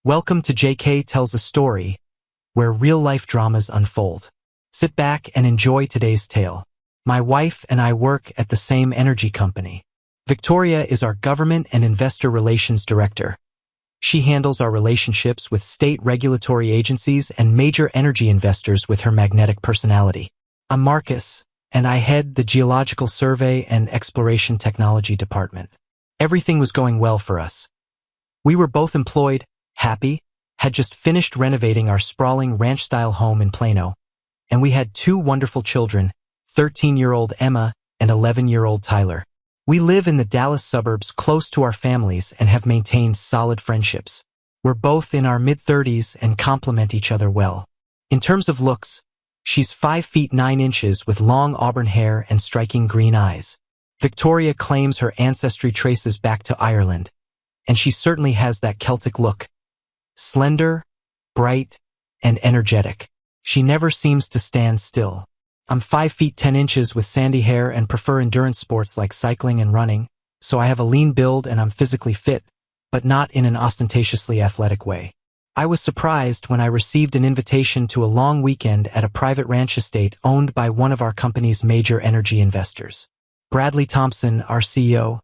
Welcome to JK Tells a Story, where real-life dramas unfold. Sit back and enjoy today's tale. My wife and I work at the same energy company. Victoria is our government and investor relations director. She handles our relationships with state regulatory agencies and major energy investors with her magnetic personality. I'm Marcus, and I head the Geological Survey and Exploration Technology Department. Everything was going well for us. We were both employed, happy, had just finished renovating our sprawling ranch-style home in Plano, and we had two wonderful children, 13-year-old Emma and 11-year-old Tyler. We live in the Dallas suburbs close to our families and have maintained solid friendships. We're both in our mid-30s and complement each other well. In terms of looks, she's 5 feet 9 inches with long auburn hair and striking green eyes. Victoria claims her ancestry traces back to Ireland, and she certainly has that Celtic look. Slender, bright, and energetic. She never seems to stand still. I'm 5 feet 10 inches with sandy hair and prefer endurance sports like cycling and running, so I have a lean build and I'm physically fit, but not in an ostentatiously athletic way. I was surprised when I received an invitation to a long weekend at a private ranch estate owned by one of our company's major energy investors. Bradley Thompson, our CEO,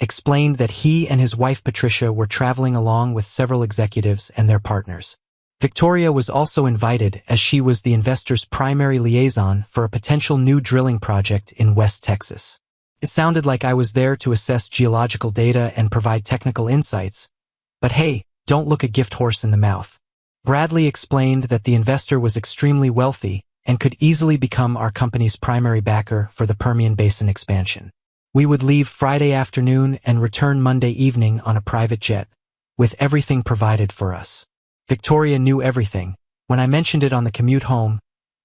explained that he and his wife Patricia were traveling along with several executives and their partners. Victoria was also invited as she was the investor's primary liaison for a potential new drilling project in West Texas. It sounded like I was there to assess geological data and provide technical insights, but hey, don't look a gift horse in the mouth. Bradley explained that the investor was extremely wealthy and could easily become our company's primary backer for the Permian Basin expansion. We would leave Friday afternoon and return Monday evening on a private jet, with everything provided for us. Victoria knew everything. When I mentioned it on the commute home,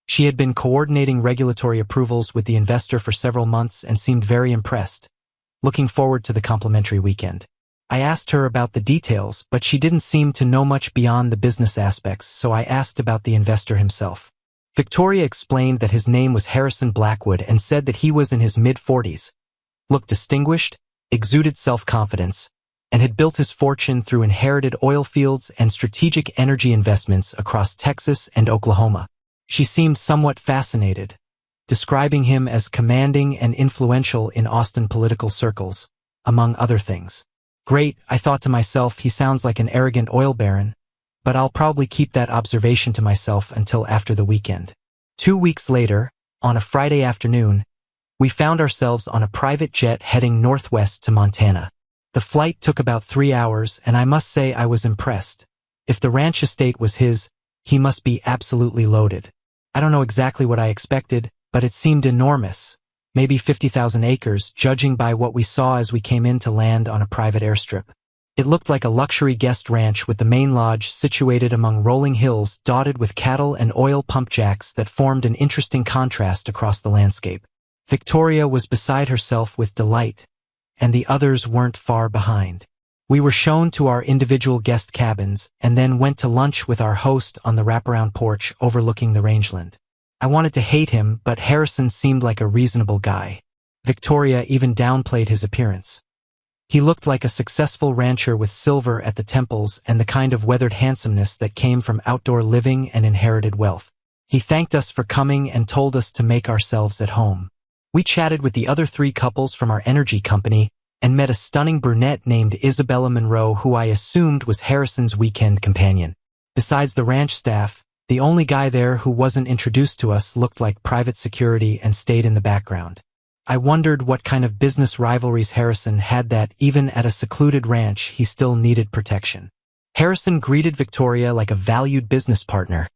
she had been coordinating regulatory approvals with the investor for several months and seemed very impressed, looking forward to the complimentary weekend. I asked her about the details, but she didn't seem to know much beyond the business aspects, so I asked about the investor himself. Victoria explained that his name was Harrison Blackwood and said that he was in his mid-40s, looked distinguished, exuded self-confidence, and had built his fortune through inherited oil fields and strategic energy investments across Texas and Oklahoma. She seemed somewhat fascinated, describing him as commanding and influential in Austin political circles, among other things. Great, I thought to myself, he sounds like an arrogant oil baron, but I'll probably keep that observation to myself until after the weekend. 2 weeks later, on a Friday afternoon, we found ourselves on a private jet heading northwest to Montana. The flight took about 3 hours, and I must say I was impressed. If the ranch estate was his, he must be absolutely loaded. I don't know exactly what I expected, but it seemed enormous, maybe 50,000 acres, judging by what we saw as we came in to land on a private airstrip. It looked like a luxury guest ranch with the main lodge situated among rolling hills dotted with cattle and oil pump jacks that formed an interesting contrast across the landscape. Victoria was beside herself with delight, and the others weren't far behind. We were shown to our individual guest cabins and then went to lunch with our host on the wraparound porch overlooking the rangeland. I wanted to hate him, but Harrison seemed like a reasonable guy. Victoria even downplayed his appearance. He looked like a successful rancher with silver at the temples and the kind of weathered handsomeness that came from outdoor living and inherited wealth. He thanked us for coming and told us to make ourselves at home. We chatted with the other 3 couples from our energy company and met a stunning brunette named Isabella Monroe, who I assumed was Harrison's weekend companion. Besides the ranch staff, the only guy there who wasn't introduced to us looked like private security and stayed in the background. I wondered what kind of business rivalries Harrison had that even at a secluded ranch he still needed protection. Harrison greeted Victoria like a valued business partner,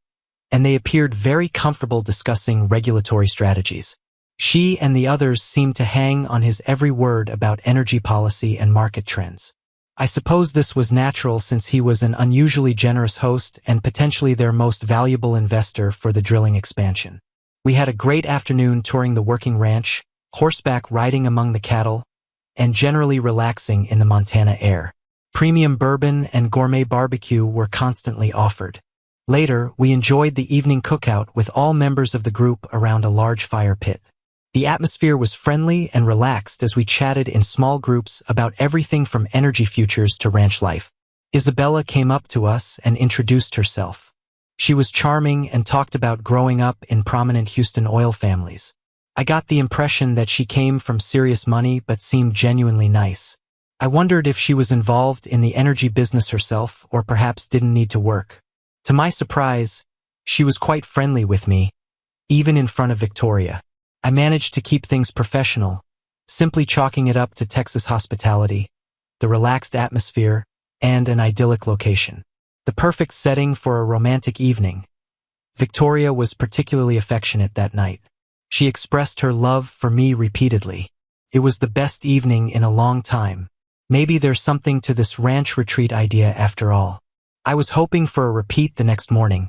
and they appeared very comfortable discussing regulatory strategies. She and the others seemed to hang on his every word about energy policy and market trends. I suppose this was natural since he was an unusually generous host and potentially their most valuable investor for the drilling expansion. We had a great afternoon touring the working ranch, horseback riding among the cattle, and generally relaxing in the Montana air. Premium bourbon and gourmet barbecue were constantly offered. Later, we enjoyed the evening cookout with all members of the group around a large fire pit. The atmosphere was friendly and relaxed as we chatted in small groups about everything from energy futures to ranch life. Isabella came up to us and introduced herself. She was charming and talked about growing up in prominent Houston oil families. I got the impression that she came from serious money but seemed genuinely nice. I wondered if she was involved in the energy business herself or perhaps didn't need to work. To my surprise, she was quite friendly with me, even in front of Victoria. I managed to keep things professional, simply chalking it up to Texas hospitality, the relaxed atmosphere, and an idyllic location. The perfect setting for a romantic evening. Victoria was particularly affectionate that night. She expressed her love for me repeatedly. It was the best evening in a long time. Maybe there's something to this ranch retreat idea after all. I was hoping for a repeat the next morning,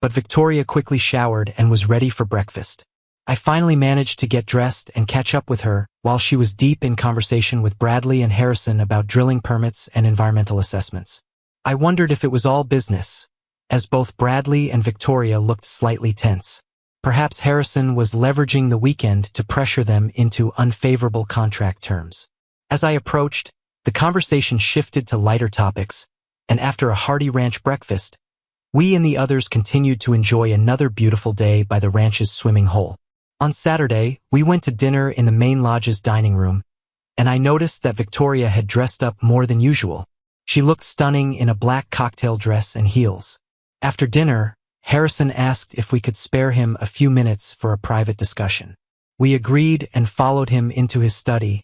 but Victoria quickly showered and was ready for breakfast. I finally managed to get dressed and catch up with her while she was deep in conversation with Bradley and Harrison about drilling permits and environmental assessments. I wondered if it was all business, as both Bradley and Victoria looked slightly tense. Perhaps Harrison was leveraging the weekend to pressure them into unfavorable contract terms. As I approached, the conversation shifted to lighter topics, and after a hearty ranch breakfast, we and the others continued to enjoy another beautiful day by the ranch's swimming hole. On Saturday, we went to dinner in the main lodge's dining room, and I noticed that Victoria had dressed up more than usual. She looked stunning in a black cocktail dress and heels. After dinner, Harrison asked if we could spare him a few minutes for a private discussion. We agreed and followed him into his study,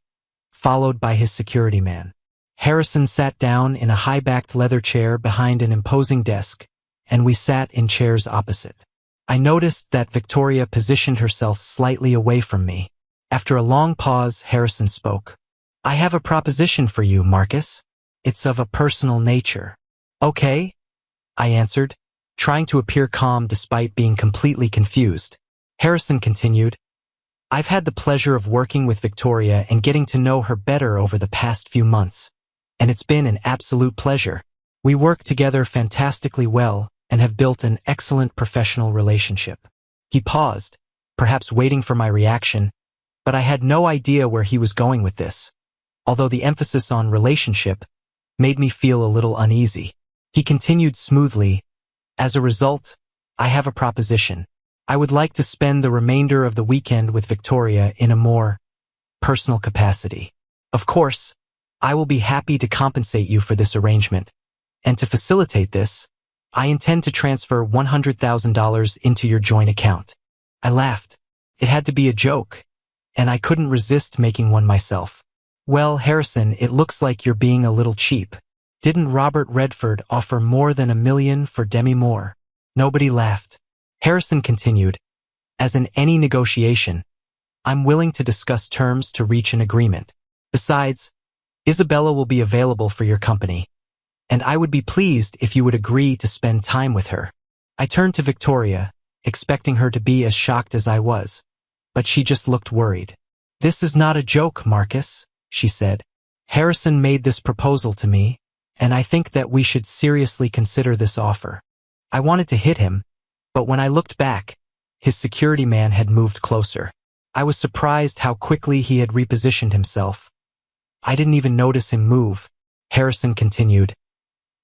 followed by his security man. Harrison sat down in a high-backed leather chair behind an imposing desk, and we sat in chairs opposite. I noticed that Victoria positioned herself slightly away from me. After a long pause, Harrison spoke. "I have a proposition for you, Marcus. It's of a personal nature." "Okay," I answered, trying to appear calm despite being completely confused. Harrison continued, "I've had the pleasure of working with Victoria and getting to know her better over the past few months, and it's been an absolute pleasure. We work together fantastically well and have built an excellent professional relationship." He paused, perhaps waiting for my reaction, but I had no idea where he was going with this, although the emphasis on relationship made me feel a little uneasy. He continued smoothly, "As a result, I have a proposition. I would like to spend the remainder of the weekend with Victoria in a more personal capacity. Of course, I will be happy to compensate you for this arrangement, and to facilitate this, I intend to transfer $100,000 into your joint account." I laughed. It had to be a joke, and I couldn't resist making one myself. "Well, Harrison, it looks like you're being a little cheap. Didn't Robert Redford offer more than $1 million for Demi Moore?" Nobody laughed. Harrison continued, "As in any negotiation, I'm willing to discuss terms to reach an agreement. Besides, Isabella will be available for your company, and I would be pleased if you would agree to spend time with her." I turned to Victoria, expecting her to be as shocked as I was, but she just looked worried. "This is not a joke, Marcus," she said. "Harrison made this proposal to me, and I think that we should seriously consider this offer." I wanted to hit him, but when I looked back, his security man had moved closer. I was surprised how quickly he had repositioned himself. I didn't even notice him move. Harrison continued,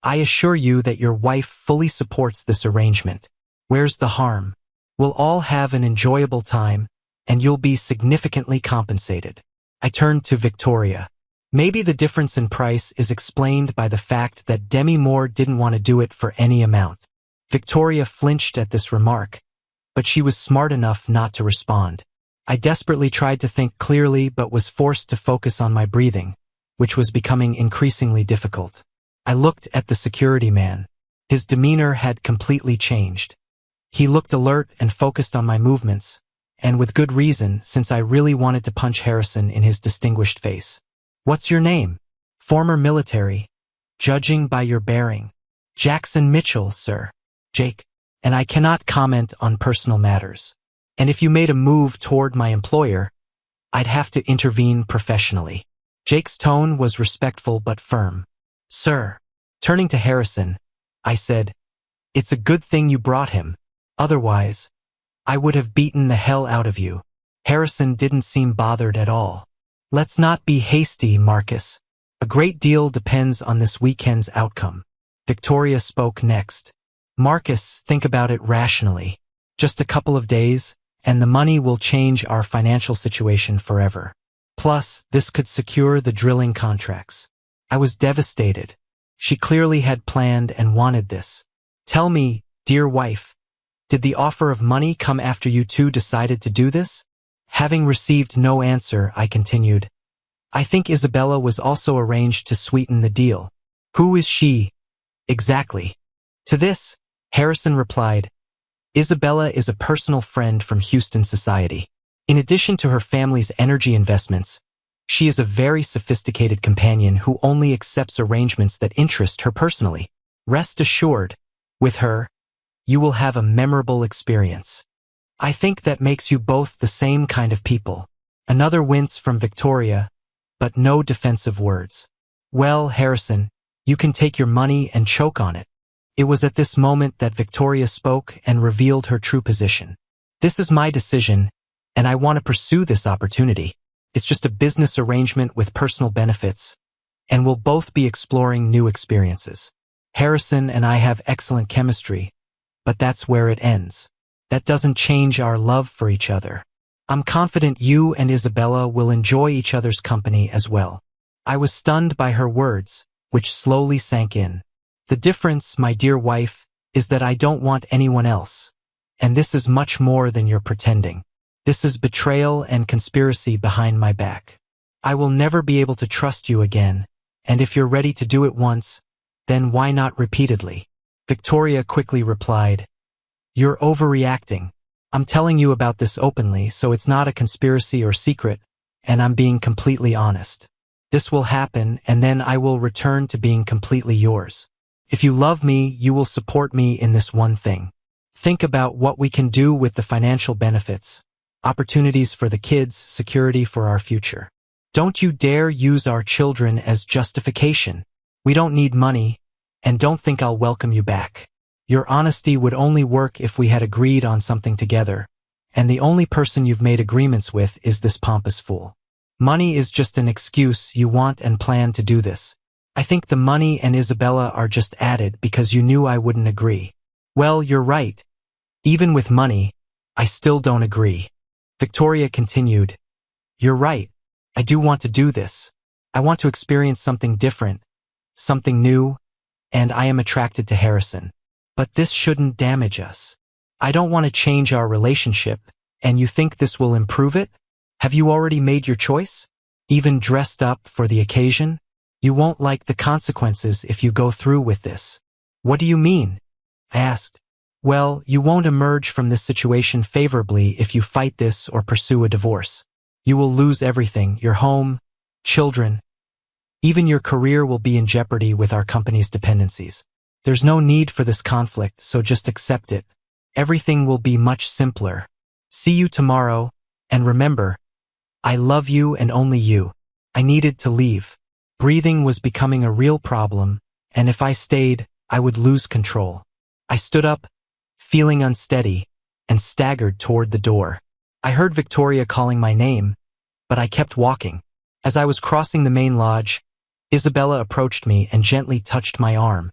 "I assure you that your wife fully supports this arrangement. Where's the harm? We'll all have an enjoyable time, and you'll be significantly compensated." I turned to Victoria. Maybe the difference in price is explained by the fact that Demi Moore didn't want to do it for any amount. Victoria flinched at this remark, but she was smart enough not to respond. I desperately tried to think clearly but was forced to focus on my breathing, which was becoming increasingly difficult. I looked at the security man. His demeanor had completely changed. He looked alert and focused on my movements, and with good reason, since I really wanted to punch Harrison in his distinguished face. "What's your name?" "Former military. Judging by your bearing." "Jackson Mitchell, sir." "Jake. And I cannot comment on personal matters. And if you made a move toward my employer, I'd have to intervene professionally." Jake's tone was respectful but firm. "Sir." Turning to Harrison, I said, "It's a good thing you brought him. Otherwise, I would have beaten the hell out of you." Harrison didn't seem bothered at all. "Let's not be hasty, Marcus. A great deal depends on this weekend's outcome. Victoria spoke next. Marcus, think about it rationally. Just a couple of days, and the money will change our financial situation forever. Plus, this could secure the drilling contracts. I was devastated. She clearly had planned and wanted this. Tell me, dear wife, did the offer of money come after you two decided to do this? Having received no answer, I continued. I think Isabella was also arranged to sweeten the deal. Who is she? Exactly. To this, Harrison replied, Isabella is a personal friend from Houston society. In addition to her family's energy investments, she is a very sophisticated companion who only accepts arrangements that interest her personally. Rest assured, with her, you will have a memorable experience. I think that makes you both the same kind of people. Another wince from Victoria, but no defensive words. Well, Harrison, you can take your money and choke on it. It was at this moment that Victoria spoke and revealed her true position. This is my decision, and I want to pursue this opportunity. It's just a business arrangement with personal benefits, and we'll both be exploring new experiences. Harrison and I have excellent chemistry, but that's where it ends. That doesn't change our love for each other. I'm confident you and Isabella will enjoy each other's company as well. I was stunned by her words, which slowly sank in. The difference, my dear wife, is that I don't want anyone else. And this is much more than you're pretending. This is betrayal and conspiracy behind my back. I will never be able to trust you again, and if you're ready to do it once, then why not repeatedly? Victoria quickly replied, You're overreacting. I'm telling you about this openly, so it's not a conspiracy or secret, and I'm being completely honest. This will happen, and then I will return to being completely yours. If you love me, you will support me in this one thing. Think about what we can do with the financial benefits, opportunities for the kids, security for our future. Don't you dare use our children as justification. We don't need money, and don't think I'll welcome you back. Your honesty would only work if we had agreed on something together, and the only person you've made agreements with is this pompous fool. Money is just an excuse you want and plan to do this. I think the money and Isabella are just added because you knew I wouldn't agree. Well, you're right. Even with money, I still don't agree. Victoria continued, You're right. I do want to do this. I want to experience something different, something new, and I am attracted to Harrison. But this shouldn't damage us. I don't want to change our relationship, and you think this will improve it? Have you already made your choice? Even dressed up for the occasion? You won't like the consequences if you go through with this. What do you mean? I asked. Well, you won't emerge from this situation favorably if you fight this or pursue a divorce. You will lose everything, your home, children. Even your career will be in jeopardy with our company's dependencies. There's no need for this conflict, so just accept it. Everything will be much simpler. See you tomorrow, and remember, I love you and only you. I needed to leave. Breathing was becoming a real problem, and if I stayed, I would lose control. I stood up, feeling unsteady, and staggered toward the door. I heard Victoria calling my name, but I kept walking. As I was crossing the main lodge, Isabella approached me and gently touched my arm,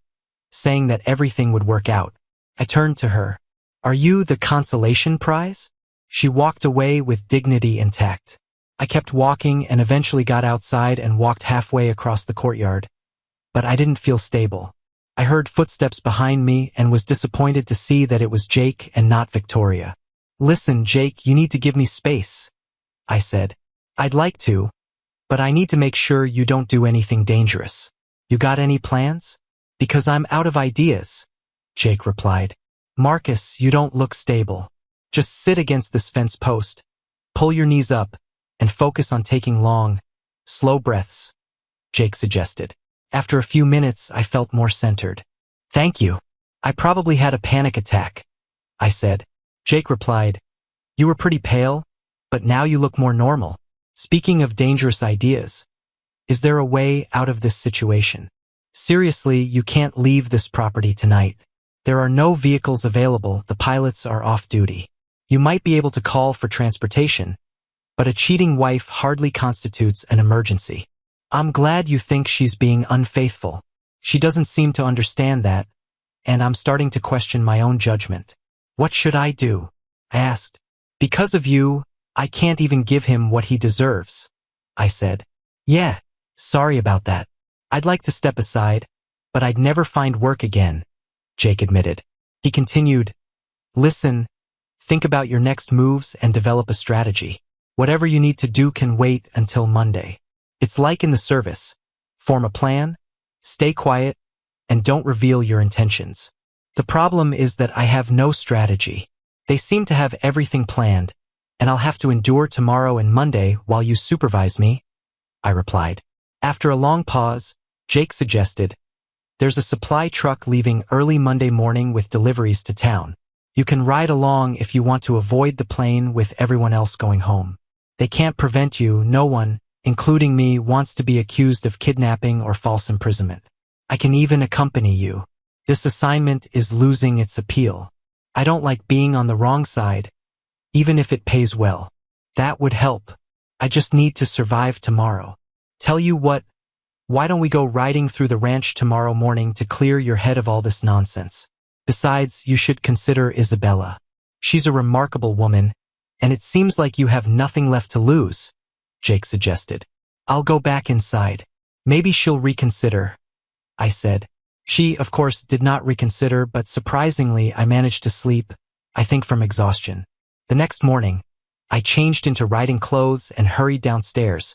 saying that everything would work out. I turned to her. Are you the consolation prize? She walked away with dignity and tact. I kept walking and eventually got outside and walked halfway across the courtyard, but I didn't feel stable. I heard footsteps behind me and was disappointed to see that it was Jake and not Victoria. Listen, Jake, you need to give me space, I said. I'd like to, but I need to make sure you don't do anything dangerous. You got any plans? Because I'm out of ideas, Jake replied. Marcus, you don't look stable. Just sit against this fence post, pull your knees up, and focus on taking long, slow breaths, Jake suggested. After a few minutes, I felt more centered. Thank you. I probably had a panic attack, I said. Jake replied, You were pretty pale, but now you look more normal. Speaking of dangerous ideas, is there a way out of this situation? Seriously, you can't leave this property tonight. There are no vehicles available, the pilots are off duty. You might be able to call for transportation, but a cheating wife hardly constitutes an emergency. I'm glad you think she's being unfaithful. She doesn't seem to understand that, and I'm starting to question my own judgment. What should I do? I asked. Because of you, I can't even give him what he deserves, I said. Yeah, sorry about that. I'd like to step aside, but I'd never find work again, Jake admitted. He continued, listen, think about your next moves and develop a strategy. Whatever you need to do can wait until Monday. It's like in the service. Form a plan, stay quiet, and don't reveal your intentions. The problem is that I have no strategy. They seem to have everything planned, and I'll have to endure tomorrow and Monday while you supervise me, I replied. After a long pause, Jake suggested, there's a supply truck leaving early Monday morning with deliveries to town. You can ride along if you want to avoid the plane with everyone else going home. They can't prevent you. No one, including me, wants to be accused of kidnapping or false imprisonment. I can even accompany you. This assignment is losing its appeal. I don't like being on the wrong side, even if it pays well. That would help. I just need to survive tomorrow. Tell you what, why don't we go riding through the ranch tomorrow morning to clear your head of all this nonsense? Besides, you should consider Isabella. She's a remarkable woman, and it seems like you have nothing left to lose, Jake suggested. I'll go back inside. Maybe she'll reconsider, I said. She, of course, did not reconsider, but surprisingly, I managed to sleep, I think from exhaustion. The next morning, I changed into riding clothes and hurried downstairs,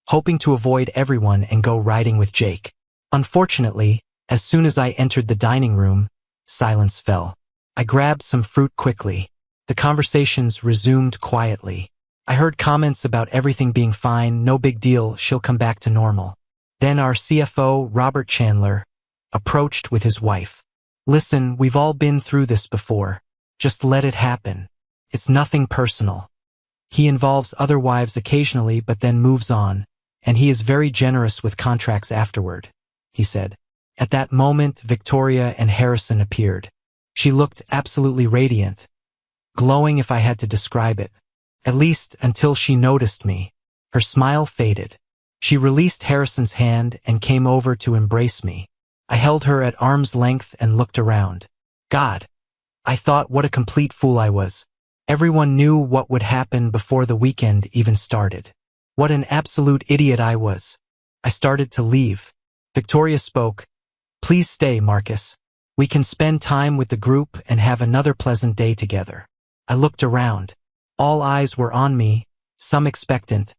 hoping to avoid everyone and go riding with Jake. Unfortunately, as soon as I entered the dining room, silence fell. I grabbed some fruit quickly. The conversations resumed quietly. I heard comments about everything being fine, no big deal, she'll come back to normal. Then our CFO, Robert Chandler, approached with his wife. Listen, we've all been through this before. Just let it happen. It's nothing personal. He involves other wives occasionally but then moves on, and he is very generous with contracts afterward, he said. At that moment, Victoria and Harrison appeared. She looked absolutely radiant, glowing if I had to describe it, at least until she noticed me. Her smile faded. She released Harrison's hand and came over to embrace me. I held her at arm's length and looked around. God, I thought what a complete fool I was. Everyone knew what would happen before the weekend even started. What an absolute idiot I was. I started to leave. Victoria spoke. Please stay, Marcus. We can spend time with the group and have another pleasant day together. I looked around. All eyes were on me, some expectant,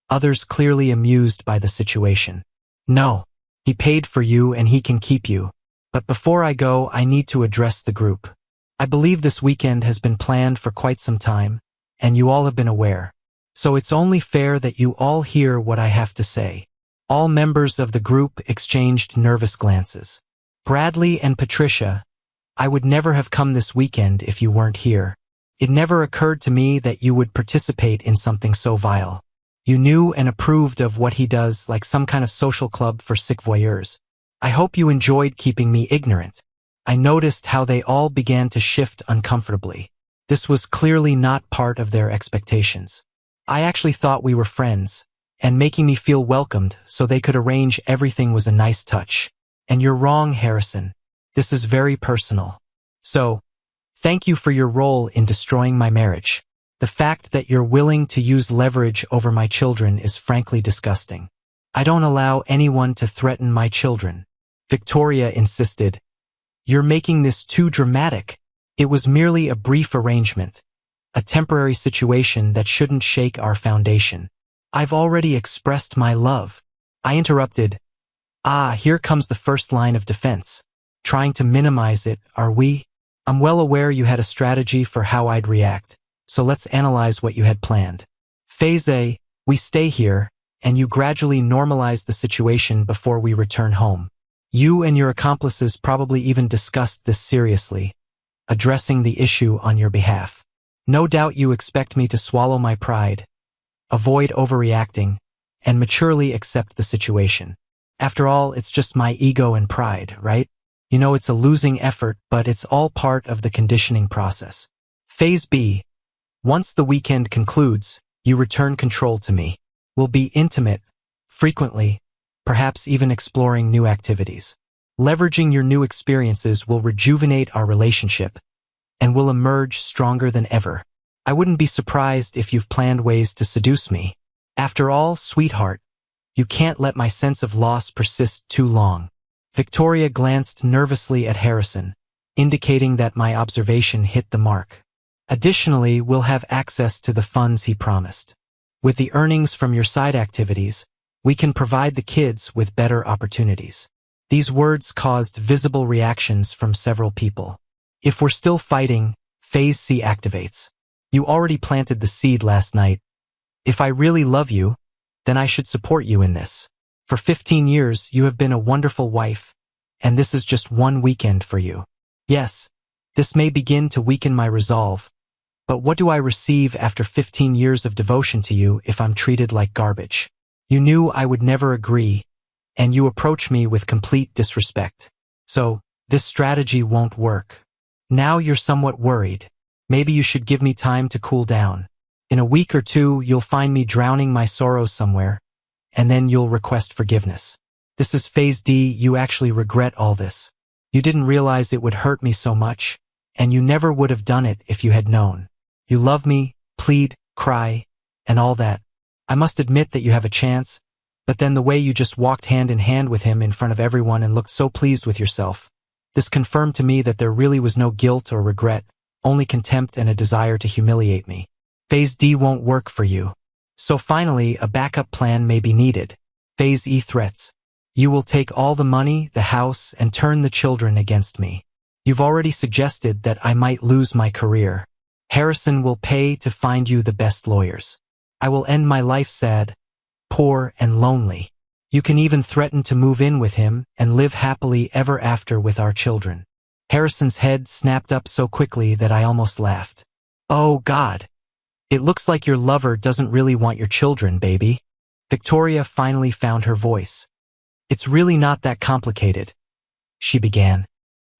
others clearly amused by the situation. No, he paid for you and he can keep you. But before I go, I need to address the group. I believe this weekend has been planned for quite some time, and you all have been aware. So it's only fair that you all hear what I have to say. All members of the group exchanged nervous glances. Bradley and Patricia, I would never have come this weekend if you weren't here. It never occurred to me that you would participate in something so vile. You knew and approved of what he does, like some kind of social club for sick voyeurs. I hope you enjoyed keeping me ignorant. I noticed how they all began to shift uncomfortably. This was clearly not part of their expectations. I actually thought we were friends, and making me feel welcomed so they could arrange everything was a nice touch. And you're wrong, Harrison. This is very personal. So, thank you for your role in destroying my marriage. The fact that you're willing to use leverage over my children is frankly disgusting. I don't allow anyone to threaten my children. Victoria insisted. You're making this too dramatic. It was merely a brief arrangement, a temporary situation that shouldn't shake our foundation. I've already expressed my love. I interrupted. Here comes the first line of defense. Trying to minimize it, are we? I'm well aware you had a strategy for how I'd react, so let's analyze what you had planned. Phase A, we stay here, and you gradually normalize the situation before we return home. You and your accomplices probably even discussed this seriously, addressing the issue on your behalf. No doubt you expect me to swallow my pride, avoid overreacting, and maturely accept the situation. After all, it's just my ego and pride, right? You know it's a losing effort, but it's all part of the conditioning process. Phase B. Once the weekend concludes, you return control to me. We'll be intimate, frequently, perhaps even exploring new activities. Leveraging your new experiences will rejuvenate our relationship and will emerge stronger than ever. I wouldn't be surprised if you've planned ways to seduce me. After all, sweetheart, you can't let my sense of loss persist too long. Victoria glanced nervously at Harrison, indicating that my observation hit the mark. Additionally, we'll have access to the funds he promised. With the earnings from your side activities, we can provide the kids with better opportunities. These words caused visible reactions from several people. If we're still fighting, Phase C activates. You already planted the seed last night. If I really love you, then I should support you in this. For 15 years, you have been a wonderful wife, and this is just one weekend for you. Yes, this may begin to weaken my resolve, but what do I receive after 15 years of devotion to you if I'm treated like garbage? You knew I would never agree, and you approach me with complete disrespect. So, this strategy won't work. Now you're somewhat worried. Maybe you should give me time to cool down. In a week or two, you'll find me drowning my sorrows somewhere, and then you'll request forgiveness. This is Phase D. You actually regret all this. You didn't realize it would hurt me so much, and you never would have done it if you had known. You love me, plead, cry, and all that. I must admit that you have a chance, but then the way you just walked hand in hand with him in front of everyone and looked so pleased with yourself. This confirmed to me that there really was no guilt or regret, only contempt and a desire to humiliate me. Phase D won't work for you. So finally, a backup plan may be needed. Phase E threats. You will take all the money, the house, and turn the children against me. You've already suggested that I might lose my career. Harrison will pay to find you the best lawyers. I will end my life sad, poor, and lonely. You can even threaten to move in with him and live happily ever after with our children. Harrison's head snapped up so quickly that I almost laughed. Oh, God. It looks like your lover doesn't really want your children, baby. Victoria finally found her voice. It's really not that complicated, she began.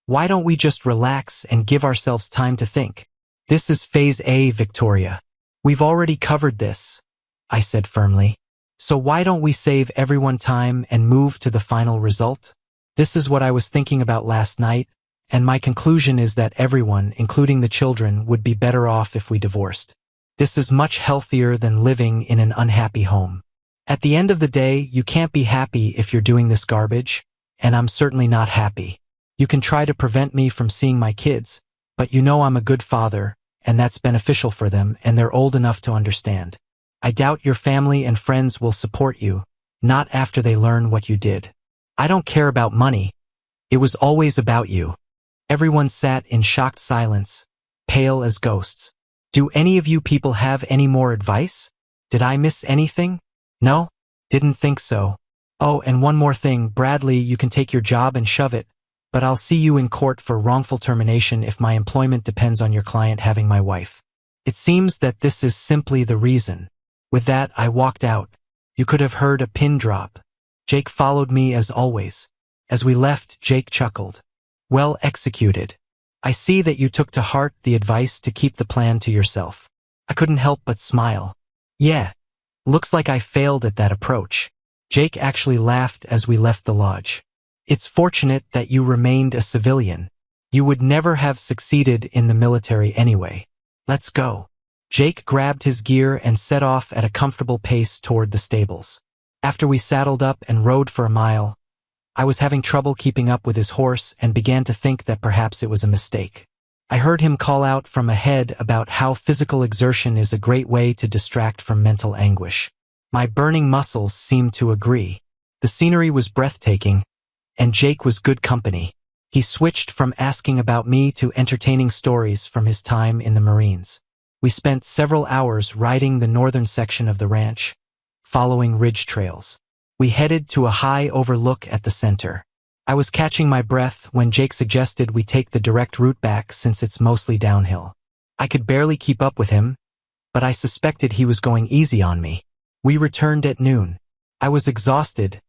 Why don't we just relax and give ourselves time to think? This is Phase A, Victoria. We've already covered this, I said firmly. So why don't we save everyone time and move to the final result? This is what I was thinking about last night, and my conclusion is that everyone, including the children, would be better off if we divorced. This is much healthier than living in an unhappy home. At the end of the day, you can't be happy if you're doing this garbage, and I'm certainly not happy. You can try to prevent me from seeing my kids, but you know I'm a good father, and that's beneficial for them, and they're old enough to understand. I doubt your family and friends will support you, not after they learn what you did. I don't care about money. It was always about you. Everyone sat in shocked silence, pale as ghosts. Do any of you people have any more advice? Did I miss anything? No? Didn't think so. Oh, and one more thing, Bradley, you can take your job and shove it, but I'll see you in court for wrongful termination if my employment depends on your client having my wife. It seems that this is simply the reason. With that, I walked out. You could have heard a pin drop. Jake followed me as always. As we left, Jake chuckled. Well executed. I see that you took to heart the advice to keep the plan to yourself. I couldn't help but smile. Yeah. Looks like I failed at that approach. Jake actually laughed as we left the lodge. It's fortunate that you remained a civilian. You would never have succeeded in the military anyway. Let's go. Jake grabbed his gear and set off at a comfortable pace toward the stables. After we saddled up and rode for a mile, I was having trouble keeping up with his horse and began to think that perhaps it was a mistake. I heard him call out from ahead about how physical exertion is a great way to distract from mental anguish. My burning muscles seemed to agree. The scenery was breathtaking, and Jake was good company. He switched from asking about me to entertaining stories from his time in the Marines. We spent several hours riding the northern section of the ranch, following ridge trails. We headed to a high overlook at the center. I was catching my breath when Jake suggested we take the direct route back since it's mostly downhill. I could barely keep up with him, but I suspected he was going easy on me. We returned at noon. I was exhausted,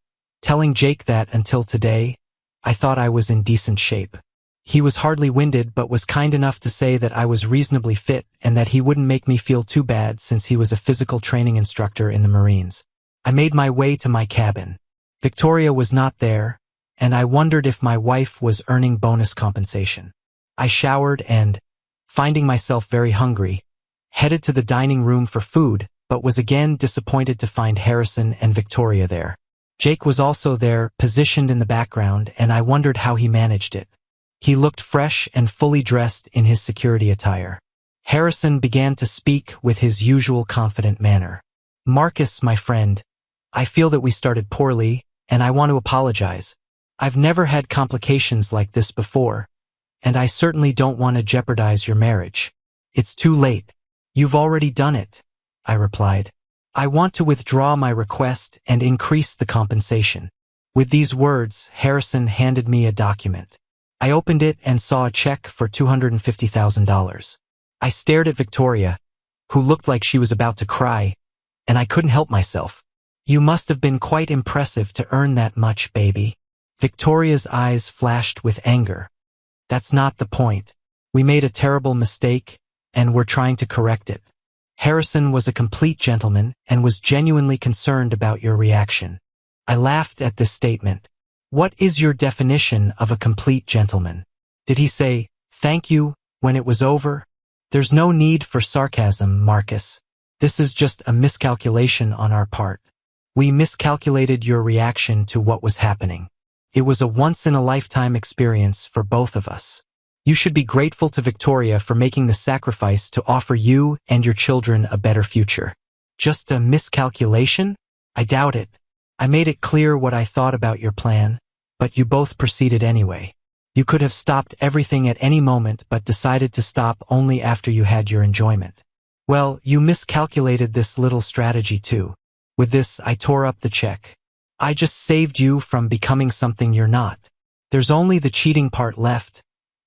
telling Jake that until today, I thought I was in decent shape. He was hardly winded but was kind enough to say that I was reasonably fit and that he wouldn't make me feel too bad since he was a physical training instructor in the Marines. I made my way to my cabin. Victoria was not there, and I wondered if my wife was earning bonus compensation. I showered and, finding myself very hungry, headed to the dining room for food, but was again disappointed to find Harrison and Victoria there. Jake was also there, positioned in the background, and I wondered how he managed it. He looked fresh and fully dressed in his security attire. Harrison began to speak with his usual confident manner. "Marcus, my friend, I feel that we started poorly, and I want to apologize. I've never had complications like this before, and I certainly don't want to jeopardize your marriage. It's too late. You've already done it," I replied. "I want to withdraw my request and increase the compensation." With these words, Harrison handed me a document. I opened it and saw a check for $250,000. I stared at Victoria, who looked like she was about to cry, and I couldn't help myself. "You must have been quite impressive to earn that much, baby." Victoria's eyes flashed with anger. "That's not the point. We made a terrible mistake, and we're trying to correct it." Harrison was a complete gentleman and was genuinely concerned about your reaction. I laughed at this statement. "What is your definition of a complete gentleman? Did he say, 'Thank you,' when it was over?" "There's no need for sarcasm, Marcus. This is just a miscalculation on our part. We miscalculated your reaction to what was happening. It was a once-in-a-lifetime experience for both of us. You should be grateful to Victoria for making the sacrifice to offer you and your children a better future." "Just a miscalculation? I doubt it. I made it clear what I thought about your plan, but you both proceeded anyway. You could have stopped everything at any moment but decided to stop only after you had your enjoyment. Well, you miscalculated this little strategy too." With this, I tore up the check. "I just saved you from becoming something you're not. There's only the cheating part left,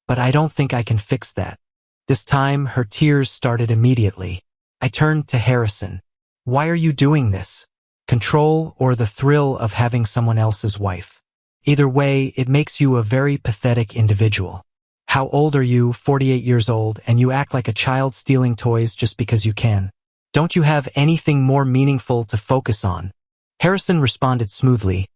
but I don't think I can fix that." This time, her tears started immediately. I turned to Harrison. "Why are you doing this? Control or the thrill of having someone else's wife? Either way, it makes you a very pathetic individual. How old are you? 48 years old, and you act like a child stealing toys just because you can. Don't you have anything more meaningful to focus on?" Harrison responded smoothly.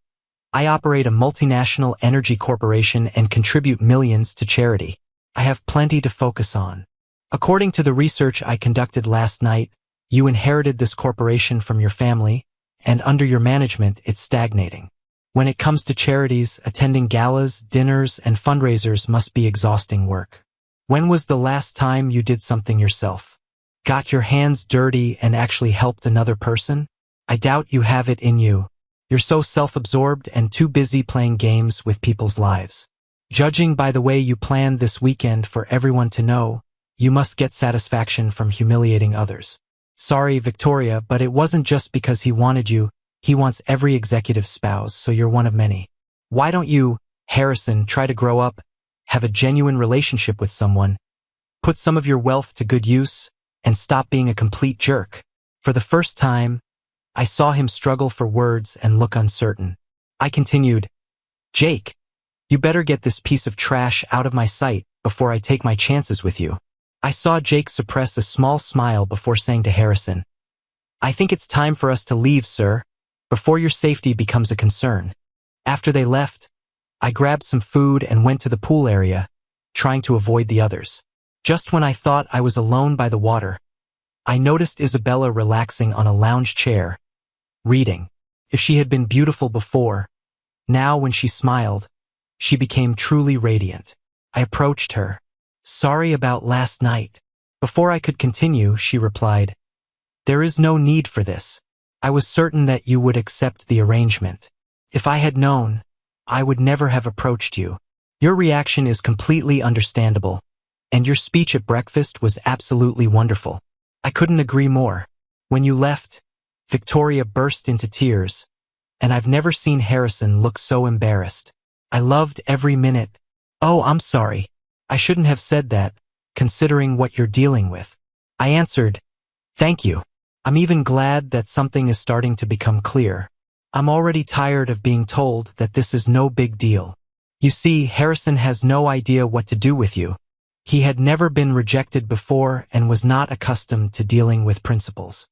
"I operate a multinational energy corporation and contribute millions to charity. I have plenty to focus on. According to the research I conducted last night, you inherited this corporation from your family, and under your management, it's stagnating. When it comes to charities, attending galas, dinners, and fundraisers must be exhausting work. When was the last time you did something yourself? Got your hands dirty and actually helped another person? I doubt you have it in you. You're so self-absorbed and too busy playing games with people's lives. Judging by the way you planned this weekend for everyone to know, you must get satisfaction from humiliating others. Sorry, Victoria, but it wasn't just because he wanted you. He wants every executive spouse, so you're one of many. Why don't you, Harrison, try to grow up, have a genuine relationship with someone, put some of your wealth to good use, and stop being a complete jerk?" For the first time, I saw him struggle for words and look uncertain. I continued, "Jake, you better get this piece of trash out of my sight before I take my chances with you." I saw Jake suppress a small smile before saying to Harrison, "I think it's time for us to leave, sir, before your safety becomes a concern." After they left, I grabbed some food and went to the pool area, trying to avoid the others. Just when I thought I was alone by the water, I noticed Isabella relaxing on a lounge chair, reading. If she had been beautiful before, now when she smiled, she became truly radiant. I approached her. "Sorry about last night." Before I could continue, she replied, "There is no need for this. I was certain that you would accept the arrangement. If I had known, I would never have approached you. Your reaction is completely understandable, and your speech at breakfast was absolutely wonderful. I couldn't agree more." When you left, Victoria burst into tears, and I've never seen Harrison look so embarrassed. "I loved every minute." "Oh, I'm sorry. I shouldn't have said that, considering what you're dealing with." I answered, "Thank you. I'm even glad that something is starting to become clear. I'm already tired of being told that this is no big deal. You see, Harrison has no idea what to do with you. He had never been rejected before and was not accustomed to dealing with principals."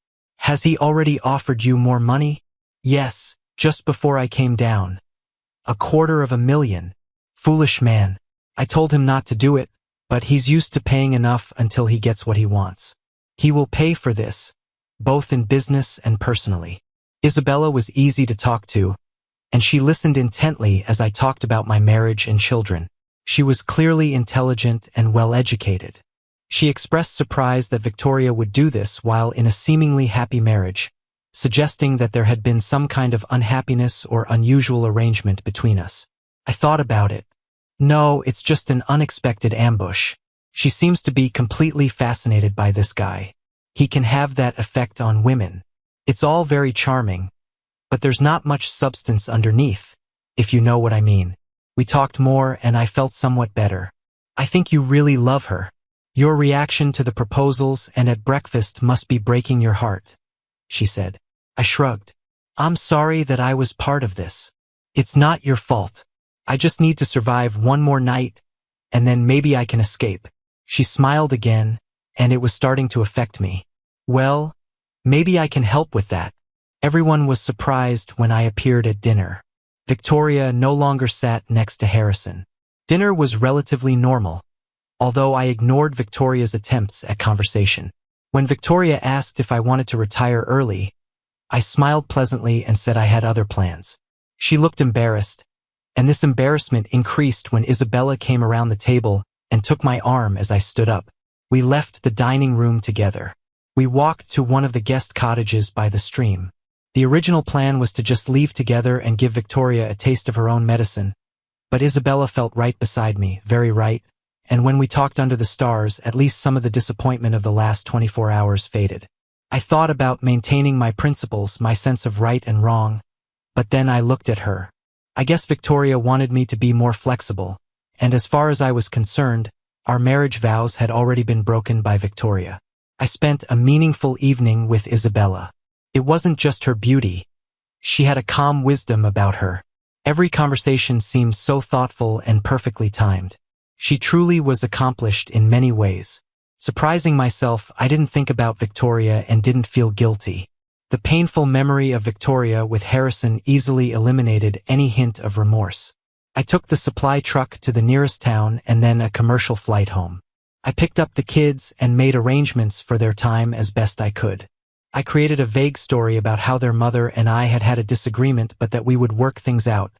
"Has he already offered you more money?" "Yes, just before I came down. $250,000. Foolish man. I told him not to do it, but he's used to paying enough until he gets what he wants. He will pay for this, both in business and personally. Isabella was easy to talk to, and she listened intently as I talked about my marriage and children. She was clearly intelligent and well-educated. She expressed surprise that Victoria would do this while in a seemingly happy marriage, suggesting that there had been some kind of unhappiness or unusual arrangement between us. I thought about it. No, it's just an unexpected ambush. She seems to be completely fascinated by this guy. He can have that effect on women. It's all very charming, but there's not much substance underneath, if you know what I mean. We talked more and I felt somewhat better. I think you really love her. Your reaction to the proposals and at breakfast must be breaking your heart, she said. I shrugged. I'm sorry that I was part of this. It's not your fault. I just need to survive one more night, and then maybe I can escape. She smiled again, and it was starting to affect me. Well, maybe I can help with that. Everyone was surprised when I appeared at dinner. Victoria no longer sat next to Harrison. Dinner was relatively normal, although I ignored Victoria's attempts at conversation. When Victoria asked if I wanted to retire early, I smiled pleasantly and said I had other plans. She looked embarrassed, and this embarrassment increased when Isabella came around the table and took my arm as I stood up. We left the dining room together. We walked to one of the guest cottages by the stream. The original plan was to just leave together and give Victoria a taste of her own medicine, but Isabella felt right beside me, very right, and when we talked under the stars, at least some of the disappointment of the last 24 hours faded. I thought about maintaining my principles, my sense of right and wrong, but then I looked at her. I guess Victoria wanted me to be more flexible, and as far as I was concerned, our marriage vows had already been broken by Victoria. I spent a meaningful evening with Isabella. It wasn't just her beauty. She had a calm wisdom about her. Every conversation seemed so thoughtful and perfectly timed. She truly was accomplished in many ways. Surprising myself, I didn't think about Victoria and didn't feel guilty. The painful memory of Victoria with Harrison easily eliminated any hint of remorse. I took the supply truck to the nearest town and then a commercial flight home. I picked up the kids and made arrangements for their time as best I could. I created a vague story about how their mother and I had had a disagreement but that we would work things out,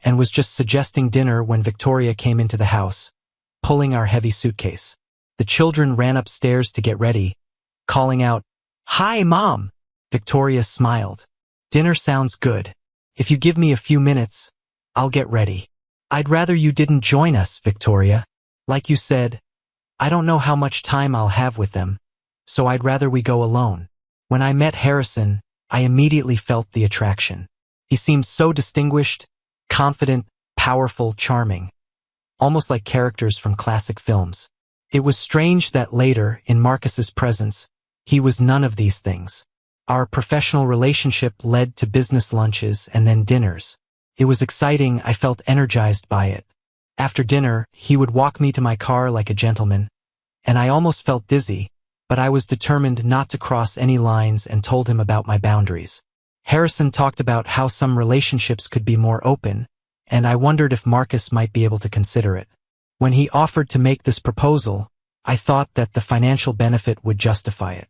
and was just suggesting dinner when Victoria came into the house, pulling our heavy suitcase. The children ran upstairs to get ready, calling out, "Hi, Mom!" Victoria smiled. "Dinner sounds good. If you give me a few minutes, I'll get ready." "I'd rather you didn't join us, Victoria. Like you said, I don't know how much time I'll have with them, so I'd rather we go alone." When I met Harrison, I immediately felt the attraction. He seemed so distinguished, confident, powerful, charming, almost like characters from classic films. It was strange that later, in Marcus's presence, he was none of these things. Our professional relationship led to business lunches and then dinners. It was exciting, I felt energized by it. After dinner, he would walk me to my car like a gentleman, and I almost felt dizzy, but I was determined not to cross any lines and told him about my boundaries. Harrison talked about how some relationships could be more open, and I wondered if Marcus might be able to consider it. When he offered to make this proposal, I thought that the financial benefit would justify it.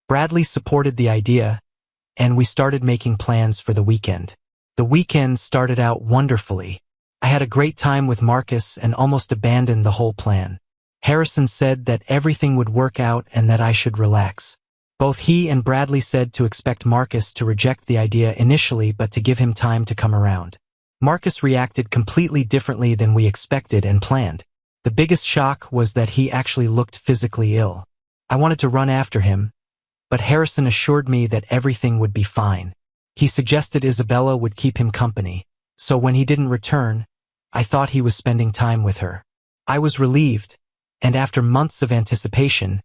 Bradley supported the idea, and we started making plans for the weekend. The weekend started out wonderfully. I had a great time with Marcus and almost abandoned the whole plan. Harrison said that everything would work out and that I should relax. Both he and Bradley said to expect Marcus to reject the idea initially but to give him time to come around. Marcus reacted completely differently than we expected and planned. The biggest shock was that he actually looked physically ill. I wanted to run after him, but Harrison assured me that everything would be fine. He suggested Isabella would keep him company, so when he didn't return, I thought he was spending time with her. I was relieved, and after months of anticipation,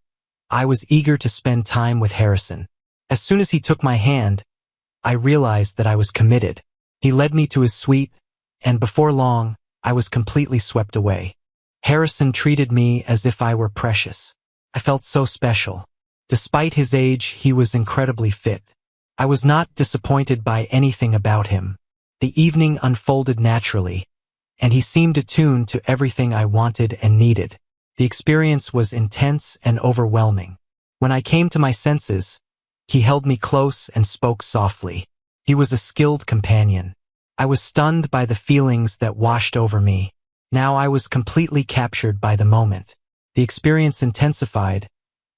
I was eager to spend time with Harrison. As soon as he took my hand, I realized that I was committed. He led me to his suite, and before long, I was completely swept away. Harrison treated me as if I were precious. I felt so special. Despite his age, he was incredibly fit. I was not disappointed by anything about him. The evening unfolded naturally, and he seemed attuned to everything I wanted and needed. The experience was intense and overwhelming. When I came to my senses, he held me close and spoke softly. He was a skilled companion. I was stunned by the feelings that washed over me. Now I was completely captured by the moment. The experience intensified,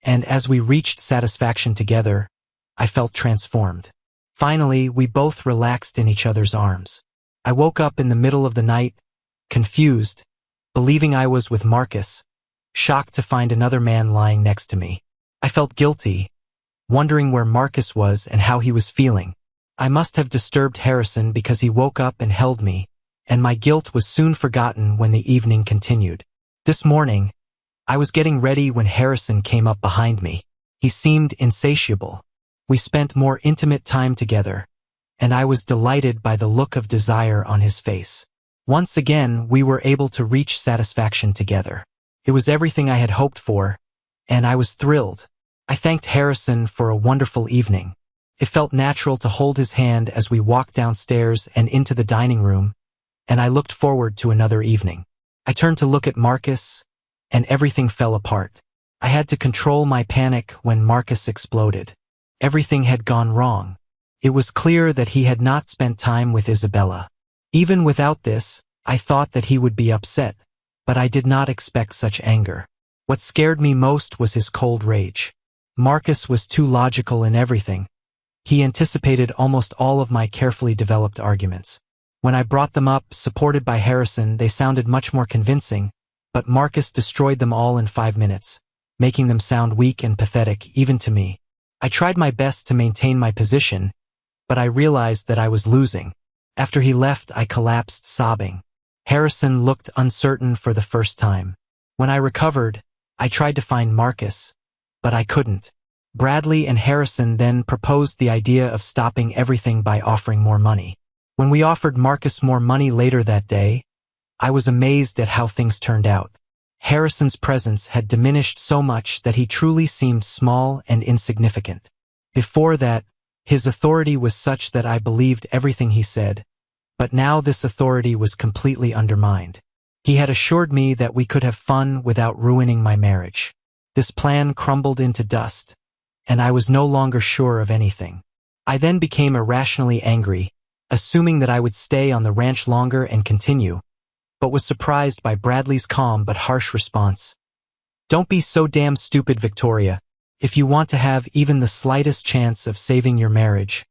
and as we reached satisfaction together, I felt transformed. Finally, we both relaxed in each other's arms. I woke up in the middle of the night, confused, believing I was with Marcus, shocked to find another man lying next to me. I felt guilty, wondering where Marcus was and how he was feeling. I must have disturbed Harrison because he woke up and held me, and my guilt was soon forgotten when the evening continued. This morning, I was getting ready when Harrison came up behind me. He seemed insatiable. We spent more intimate time together, and I was delighted by the look of desire on his face. Once again, we were able to reach satisfaction together. It was everything I had hoped for, and I was thrilled. I thanked Harrison for a wonderful evening. It felt natural to hold his hand as we walked downstairs and into the dining room, and I looked forward to another evening. I turned to look at Marcus, and everything fell apart. I had to control my panic when Marcus exploded. Everything had gone wrong. It was clear that he had not spent time with Isabella. Even without this, I thought that he would be upset, but I did not expect such anger. What scared me most was his cold rage. Marcus was too logical in everything. He anticipated almost all of my carefully developed arguments. When I brought them up, supported by Harrison, they sounded much more convincing, but Marcus destroyed them all in 5 minutes, making them sound weak and pathetic even to me. I tried my best to maintain my position, but I realized that I was losing. After he left, I collapsed sobbing. Harrison looked uncertain for the first time. When I recovered, I tried to find Marcus, but I couldn't. Bradley and Harrison then proposed the idea of stopping everything by offering more money. When we offered Marcus more money later that day, I was amazed at how things turned out. Harrison's presence had diminished so much that he truly seemed small and insignificant. Before that, his authority was such that I believed everything he said, but now this authority was completely undermined. He had assured me that we could have fun without ruining my marriage. This plan crumbled into dust, and I was no longer sure of anything. I then became irrationally angry, assuming that I would stay on the ranch longer and continue, but was surprised by Bradley's calm but harsh response. "Don't be so damn stupid, Victoria. If you want to have even the slightest chance of saving your marriage,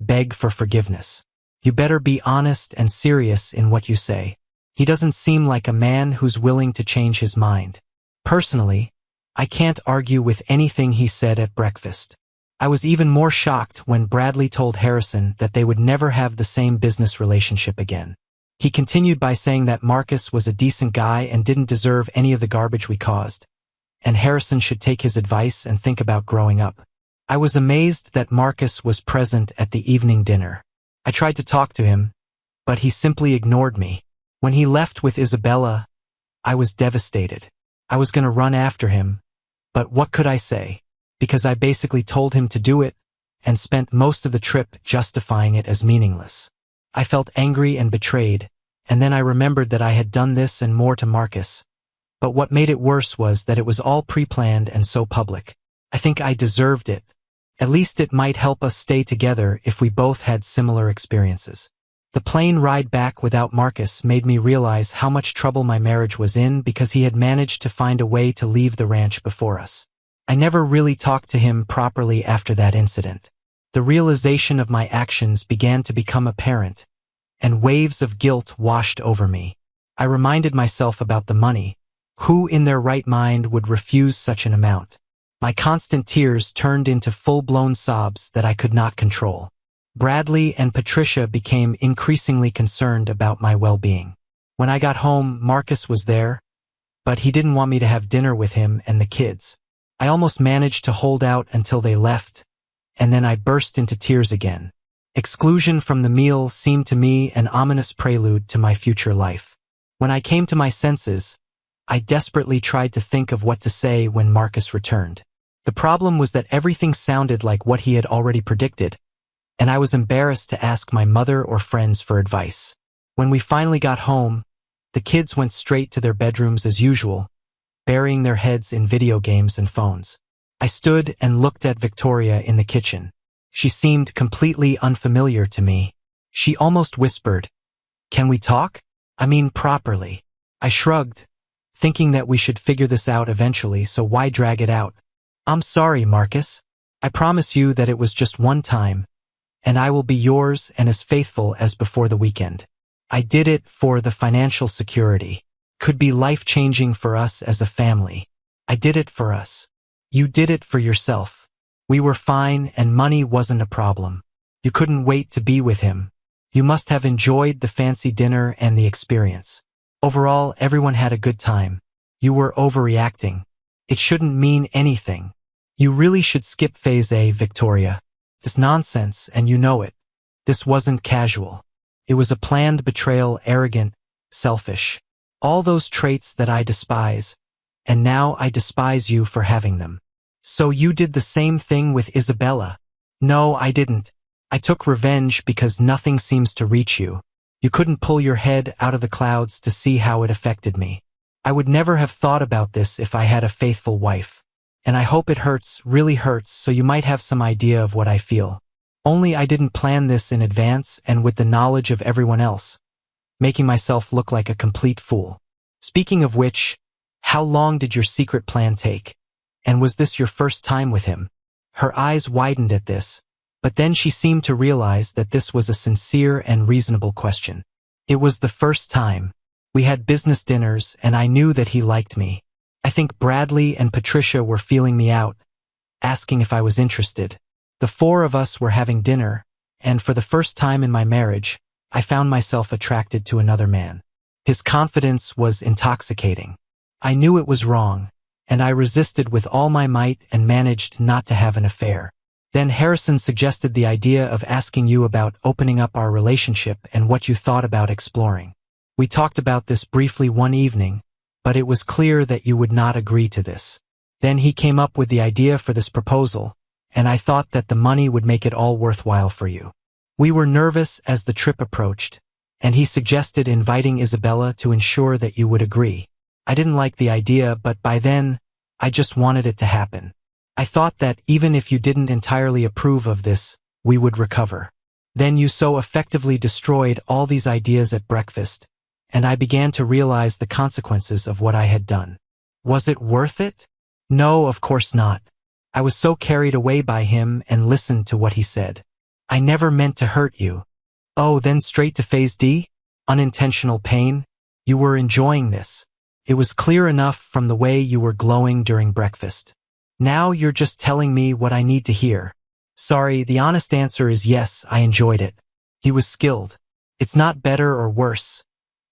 beg for forgiveness. You better be honest and serious in what you say. He doesn't seem like a man who's willing to change his mind." Personally, I can't argue with anything he said at breakfast. I was even more shocked when Bradley told Harrison that they would never have the same business relationship again. He continued by saying that Marcus was a decent guy and didn't deserve any of the garbage we caused, and Harrison should take his advice and think about growing up. I was amazed that Marcus was present at the evening dinner. I tried to talk to him, but he simply ignored me. When he left with Isabella, I was devastated. I was going to run after him, but what could I say? Because I basically told him to do it and spent most of the trip justifying it as meaningless. I felt angry and betrayed, and then I remembered that I had done this and more to Marcus. But what made it worse was that it was all pre-planned and so public. I think I deserved it. At least it might help us stay together if we both had similar experiences. The plane ride back without Marcus made me realize how much trouble my marriage was in because he had managed to find a way to leave the ranch before us. I never really talked to him properly after that incident. The realization of my actions began to become apparent, and waves of guilt washed over me. I reminded myself about the money. Who in their right mind would refuse such an amount? My constant tears turned into full-blown sobs that I could not control. Bradley and Patricia became increasingly concerned about my well-being. When I got home, Marcus was there, but he didn't want me to have dinner with him and the kids. I almost managed to hold out until they left, and then I burst into tears again. Exclusion from the meal seemed to me an ominous prelude to my future life. When I came to my senses, I desperately tried to think of what to say when Marcus returned. The problem was that everything sounded like what he had already predicted, and I was embarrassed to ask my mother or friends for advice. When we finally got home, the kids went straight to their bedrooms as usual, burying their heads in video games and phones. I stood and looked at Victoria in the kitchen. She seemed completely unfamiliar to me. She almost whispered, "Can we talk? I mean properly." I shrugged, thinking that we should figure this out eventually, so why drag it out? "I'm sorry, Marcus. I promise you that it was just one time, and I will be yours and as faithful as before the weekend. I did it for the financial security. Could be life-changing for us as a family. I did it for us. You did it for yourself. We were fine and money wasn't a problem. You couldn't wait to be with him. You must have enjoyed the fancy dinner and the experience. Overall, everyone had a good time. You were overreacting. It shouldn't mean anything. You really should skip phase A, Victoria. This nonsense, and you know it. This wasn't casual. It was a planned betrayal, arrogant, selfish. All those traits that I despise, and now I despise you for having them. So you did the same thing with Isabella? No, I didn't. I took revenge because nothing seems to reach you. You couldn't pull your head out of the clouds to see how it affected me. I would never have thought about this if I had a faithful wife. And I hope it hurts, really hurts, so you might have some idea of what I feel. Only I didn't plan this in advance and with the knowledge of everyone else, making myself look like a complete fool. Speaking of which, how long did your secret plan take? And was this your first time with him? Her eyes widened at this, but then she seemed to realize that this was a sincere and reasonable question. It was the first time. We had business dinners and I knew that he liked me. I think Bradley and Patricia were feeling me out, asking if I was interested. The four of us were having dinner, and for the first time in my marriage, I found myself attracted to another man. His confidence was intoxicating. I knew it was wrong, and I resisted with all my might and managed not to have an affair. Then Harrison suggested the idea of asking you about opening up our relationship and what you thought about exploring. We talked about this briefly one evening, but it was clear that you would not agree to this. Then he came up with the idea for this proposal, and I thought that the money would make it all worthwhile for you. We were nervous as the trip approached, and he suggested inviting Isabella to ensure that you would agree. I didn't like the idea, but by then, I just wanted it to happen. I thought that even if you didn't entirely approve of this, we would recover. Then you so effectively destroyed all these ideas at breakfast, and I began to realize the consequences of what I had done. Was it worth it? No, of course not. I was so carried away by him and listened to what he said. I never meant to hurt you. Oh, then straight to phase D? Unintentional pain? You were enjoying this. It was clear enough from the way you were glowing during breakfast. Now you're just telling me what I need to hear. Sorry, the honest answer is yes, I enjoyed it. He was skilled. It's not better or worse.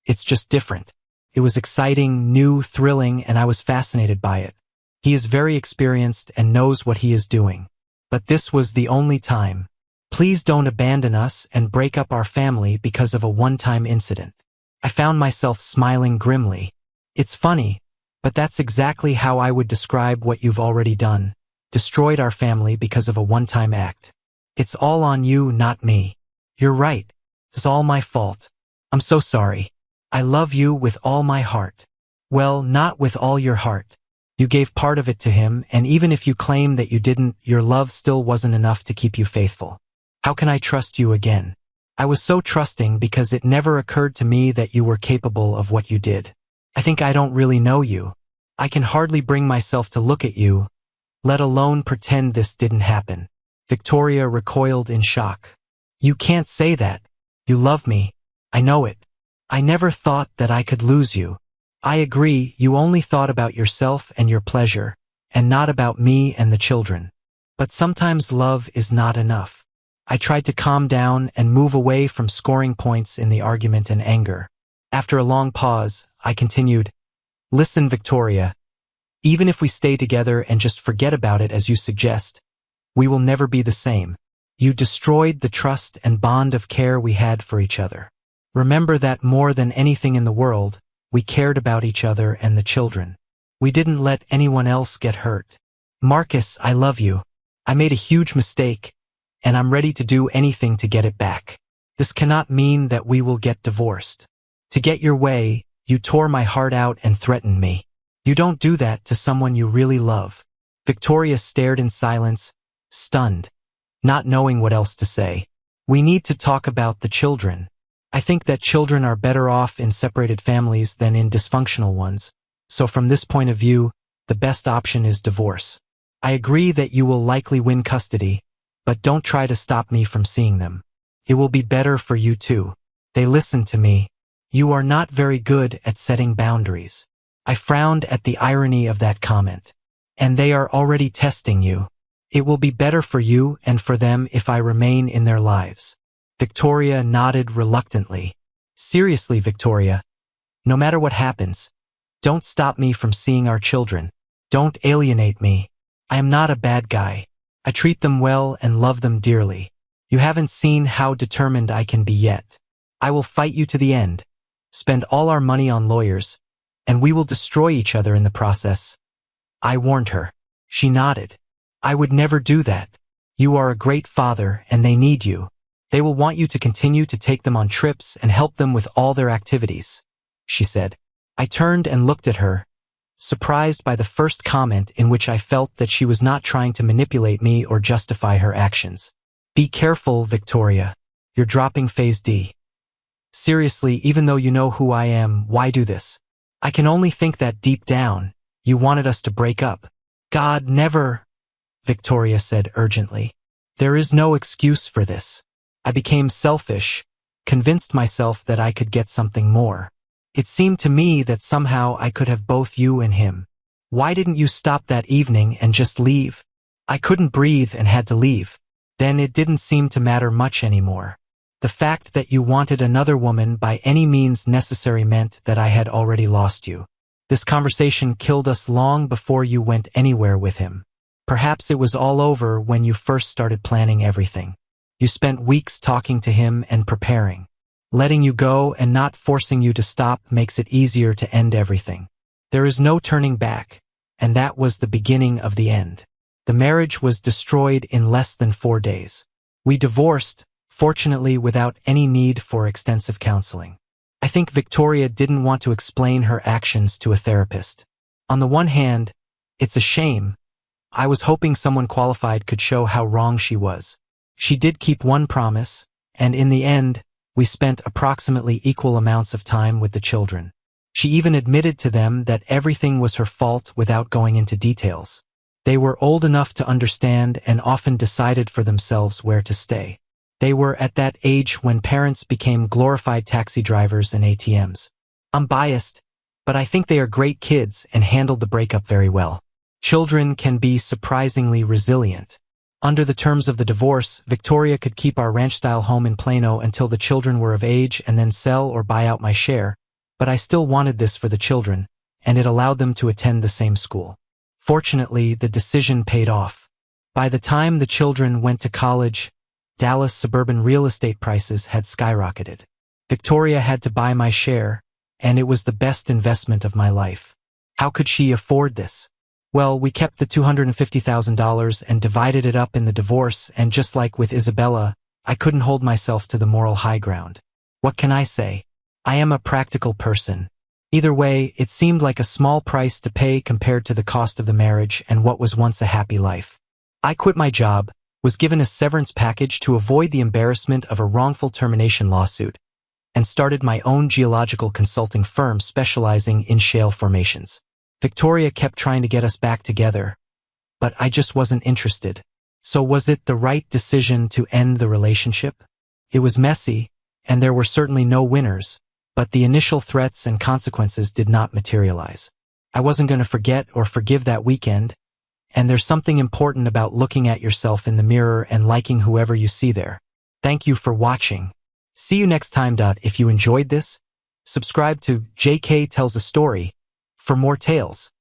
It's just different. It was exciting, new, thrilling, and I was fascinated by it. He is very experienced and knows what he is doing. But this was the only time. Please don't abandon us and break up our family because of a one-time incident. I found myself smiling grimly. It's funny, but that's exactly how I would describe what you've already done. Destroyed our family because of a one-time act. It's all on you, not me. You're right. It's all my fault. I'm so sorry. I love you with all my heart. Well, not with all your heart. You gave part of it to him, and even if you claim that you didn't, your love still wasn't enough to keep you faithful. How can I trust you again? I was so trusting because it never occurred to me that you were capable of what you did. I think I don't really know you. I can hardly bring myself to look at you, let alone pretend this didn't happen. Victoria recoiled in shock. You can't say that. You love me. I know it. I never thought that I could lose you. I agree, you only thought about yourself and your pleasure, and not about me and the children. But sometimes love is not enough. I tried to calm down and move away from scoring points in the argument and anger. After a long pause, I continued, Listen, Victoria, even if we stay together and just forget about it as you suggest, we will never be the same. You destroyed the trust and bond of care we had for each other. Remember that more than anything in the world, we cared about each other and the children. We didn't let anyone else get hurt. Marcus, I love you. I made a huge mistake, and I'm ready to do anything to get it back. This cannot mean that we will get divorced. To get your way, you tore my heart out and threatened me. You don't do that to someone you really love." Victoria stared in silence, stunned, not knowing what else to say. "We need to talk about the children. I think that children are better off in separated families than in dysfunctional ones. So from this point of view, the best option is divorce. I agree that you will likely win custody, but don't try to stop me from seeing them. It will be better for you too. They listened to me. You are not very good at setting boundaries." I frowned at the irony of that comment. "And they are already testing you. It will be better for you and for them if I remain in their lives." Victoria nodded reluctantly. "Seriously, Victoria, no matter what happens, don't stop me from seeing our children. Don't alienate me. I am not a bad guy. I treat them well and love them dearly. You haven't seen how determined I can be yet. I will fight you to the end, spend all our money on lawyers, and we will destroy each other in the process." I warned her. She nodded. "I would never do that. You are a great father and they need you. They will want you to continue to take them on trips and help them with all their activities," she said. I turned and looked at her, surprised by the first comment in which I felt that she was not trying to manipulate me or justify her actions. "Be careful, Victoria. You're dropping phase D. Seriously, even though you know who I am, why do this? I can only think that deep down, you wanted us to break up." "God, never," Victoria said urgently. "There is no excuse for this. I became selfish, convinced myself that I could get something more. It seemed to me that somehow I could have both you and him. Why didn't you stop that evening and just leave?" "I couldn't breathe and had to leave. Then it didn't seem to matter much anymore. The fact that you wanted another woman by any means necessary meant that I had already lost you. This conversation killed us long before you went anywhere with him. Perhaps it was all over when you first started planning everything. You spent weeks talking to him and preparing. Letting you go and not forcing you to stop makes it easier to end everything. There is no turning back, and that was the beginning of the end. The marriage was destroyed in less than 4 days. We divorced, fortunately without any need for extensive counseling. I think Victoria didn't want to explain her actions to a therapist. On the one hand, it's a shame. I was hoping someone qualified could show how wrong she was. She did keep one promise, and in the end, we spent approximately equal amounts of time with the children. She even admitted to them that everything was her fault without going into details. They were old enough to understand and often decided for themselves where to stay. They were at that age when parents became glorified taxi drivers and ATMs. I'm biased, but I think they are great kids and handled the breakup very well. Children can be surprisingly resilient. Under the terms of the divorce, Victoria could keep our ranch-style home in Plano until the children were of age and then sell or buy out my share, but I still wanted this for the children, and it allowed them to attend the same school. Fortunately, the decision paid off. By the time the children went to college, Dallas suburban real estate prices had skyrocketed. Victoria had to buy my share, and it was the best investment of my life. How could she afford this? Well, we kept the $250,000 and divided it up in the divorce, and just like with Isabella, I couldn't hold myself to the moral high ground. What can I say? I am a practical person. Either way, it seemed like a small price to pay compared to the cost of the marriage and what was once a happy life. I quit my job, was given a severance package to avoid the embarrassment of a wrongful termination lawsuit, and started my own geological consulting firm specializing in shale formations. Victoria kept trying to get us back together, but I just wasn't interested. So was it the right decision to end the relationship? It was messy, and there were certainly no winners, but the initial threats and consequences did not materialize. I wasn't going to forget or forgive that weekend, and there's something important about looking at yourself in the mirror and liking whoever you see there. Thank you for watching. See you next time. If you enjoyed this, subscribe to JK Tells a Story for more tales.